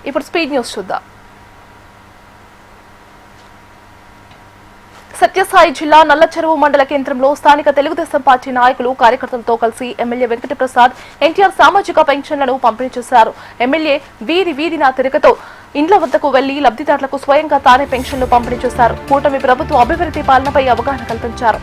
ఇప్పుడు speed news చూద్దాం. సత్యసాయి జిల్లా నల్లచెరువు మండల కేంద్రంలో స్థానిక తెలుగుదేశం పార్టీ నాయకులు కార్యకర్తలతో కలిసి ఎమ్మెల్యే వెంకటప్రసాద్ ఎన్టీఆర్ సామాజిక పెన్షన్లను పంపిణీ చేశారు. ఎమ్మెల్యే వీధిన తిరగతో ఇండ్ల వద్దకు వెళ్లి లబ్ధిదారులకు స్వయంగా తానే పెన్షన్లు పంపిణీ చేశారు. కూటమి ప్రభుత్వ అభివృద్ధి పాలనపై అవగాహన కల్పించారు.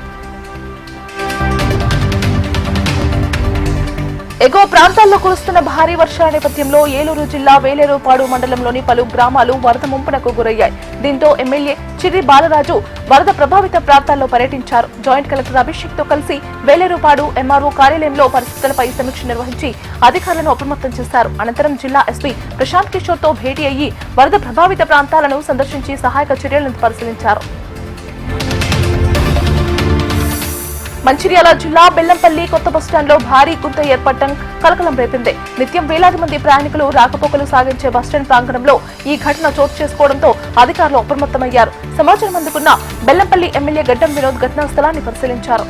ఎగువ ప్రాంతాల్లో కురుస్తున్న భారీ వర్షాల నేపథ్యంలో ఏలూరు జిల్లా వేలేరుపాడు మండలంలోని పలు గ్రామాలు వరద ముంపునకు గురయ్యాయి. దీంతో ఎమ్మెల్యే చిర్రి బాలరాజు వరద ప్రభావిత ప్రాంతాల్లో పర్యటించారు. జాయింట్ కలెక్టర్ అభిషేక్ తో కలిసి వేలేరుపాడు ఎంఆర్ఓ కార్యాలయంలో పరిస్థితులపై సమీక్ష నిర్వహించి అధికారులను అప్రమత్తం చేశారు. అనంతరం జిల్లా ఎస్పీ ప్రశాంత్ కిషోర్ తో భేటీ అయ్యి వరద ప్రభావిత ప్రాంతాలను సందర్శించి సహాయక చర్యలను పరిశీలించారు. మంచిర్యాల జిల్లా బెల్లంపల్లి కొత్త బస్టాండ్లో భారీ గుంత ఏర్పడటం కలకలం రేపింది. నిత్యం వేలాది మంది ప్రయాణికులు రాకపోకలు సాగించే బస్టాండ్ ప్రాంగణంలో ఈ ఘటన చోటు చేసుకోవడంతో అధికారులు అప్రమత్తమయ్యారు. సమాచారం అందుకున్న బెల్లంపల్లి ఎమ్మెల్యే గడ్డం వినోద్ ఘటనా స్థలాన్ని పరిశీలించారు.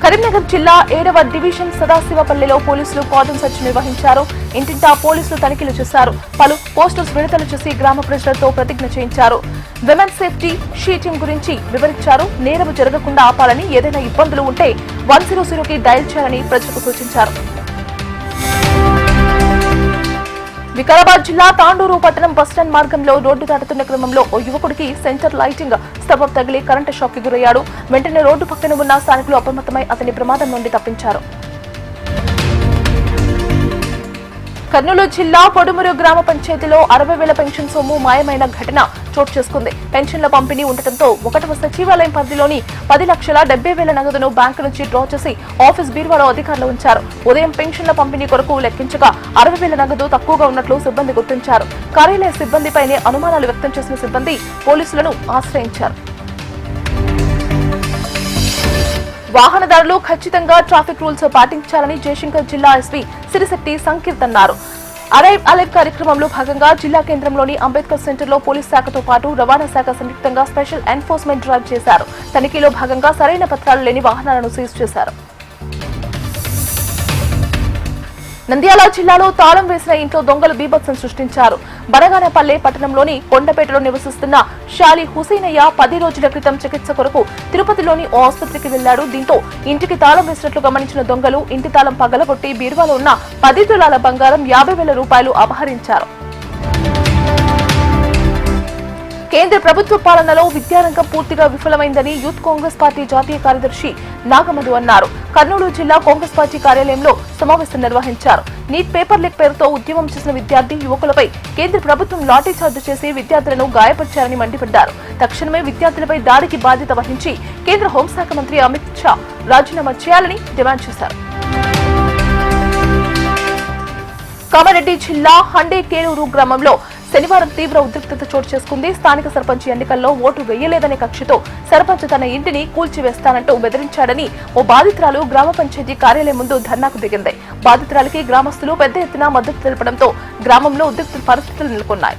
కరీంనగర్ జిల్లా 7వ డివిజన్ సదాశివపల్లిలో పోలీసులు కార్డన్ సెర్చ్ నిర్వహించారు. ఇంటింటా పోలీసులు తనిఖీలు చేశారు. పలు పోస్టర్స్ విడుదల చేసి గ్రామ ప్రజలతో ప్రతిజ్ఞ చేయించారు. విమెన్ సేఫ్టీ షీటింగ్ గురించి వివరించారు. నేరం జరగకుండా ఆపాలని, ఏదైనా ఇబ్బందులు ఉంటే 100కి డయల్ చేయాలని ప్రజలకు సూచించారు. వికారాబాద్ జిల్లా తాండూరు పట్టణం బస్టాండ్ మార్గంలో రోడ్డు దాటుతున్న క్రమంలో ఓ యువకుడికి సెంటర్ లైటింగ్ స్తంభం తగిలి కరెంటు షాక్ కి గురయ్యాడు. వెంటనే రోడ్డు పక్కన ఉన్న స్థానికులు అప్రమత్తమై అతని ప్రమాదం నుండి తప్పించారు. కర్నూలు జిల్లా పొడుమూరు గ్రామ పంచాయతీలో 60,000 పెన్షన్ సొమ్ము మాయమైన ఘటన చోటు చేసుకుంది. పెన్షన్ల పంపిణీ ఉండటంతో 1వ సచివాలయం పరిధిలోని 10,70,000 నగదును బ్యాంకు నుంచి డ్రా చేసి ఆఫీస్ బీరువాలో అధికారులు ఉంచారు. ఉదయం పెన్షన్ల పంపిణీ కొరకు లెక్కించగా 60,000 నగదు తక్కువగా ఉన్నట్లు సిబ్బంది గుర్తించారు. కార్యాలయ సిబ్బందిపైనే అనుమానాలు వ్యక్తం చేసిన సిబ్బంది పోలీసులను ఆశ్రయించారు. వాహనదారులు ఖచ్చితంగా ట్రాఫిక్ రూల్స్ పాటించాలని జయశంకర్ జిల్లా ఎస్పీ సిరిశెట్టి సంకీర్త్ అన్నారు. అరైవ్ అలైవ్ కార్యక్రమంలో భాగంగా జిల్లా కేంద్రంలోని అంబేద్కర్ సెంటర్లో పోలీస్ శాఖతో పాటు రవాణా శాఖ సంయుక్తంగా స్పెషల్ ఎన్ఫోర్స్మెంట్ డ్రైవ్ చేశారు. తనిఖీలో భాగంగా సరైన పత్రాలు లేని వాహనాలను సీజ్ చేశారు. నంద్యాల జిల్లాలో తాళం వేసిన ఇంట్లో దొంగలు బీభత్సం సృష్టించారు. బనగానపల్లె పట్టణంలోని కొండపేటలో నివసిస్తున్న షాలి హుసేనయ్య 10 రోజుల క్రితం చికిత్స కొరకు తిరుపతిలోని ఓ ఆసుపత్రికి వెళ్లాడు. దీంతో ఇంటికి తాళం వేసినట్లు గమనించిన దొంగలు ఇంటి తాళం పగలగొట్టి బీరువాలో ఉన్న 10 తులాల బంగారం 50,000 రూపాయలు అపహరించారు. కేంద్ర ప్రభుత్వ పాలనలో విద్యారంగం పూర్తిగా విఫలమైందని యూత్ కాంగ్రెస్ పార్టీ జాతీయ కార్యదర్శి నాగమధు అన్నారు. కర్నూలు జిల్లా కాంగ్రెస్ పార్టీ కార్యాలయంలో సమావేశం నిర్వహించారు. నీట్ పేపర్ లీక్ పేరుతో ఉద్యమం చేసిన విద్యార్థి యువకులపై కేంద్ర ప్రభుత్వం లాఠీ చార్జ్ చేసి విద్యార్థులను గాయపరిచారని మండిపడ్డారు. తక్షణమే విద్యార్థులపై దాడికి బాధ్యత వహించి కేంద్ర హోంశాఖ మంత్రి అమిత్ షా రాజీనామా చేయాలని డిమాండ్ చేశారు. కామారెడ్డి జిల్లా హండేకేలూరు గ్రామంలో శనివారం తీవ్ర ఉద్రిక్తత చోటు చేసుకుంది. స్థానిక సర్పంచ్ ఎన్నికల్లో ఓటు వేయలేదనే కక్షతో సర్పంచ్ తన ఇంటిని కూల్చివేస్తానంటూ బెదిరించాడని ఓ బాధితురాలు గ్రామ పంచాయతీ కార్యాలయం ముందు ధర్నాకు దిగింది. బాధితురాలికి గ్రామస్తులు పెద్ద ఎత్తున మద్దతు తెలపడంతో గ్రామంలో ఉద్రిక్త పరిస్థితులు నెలకొన్నాయి.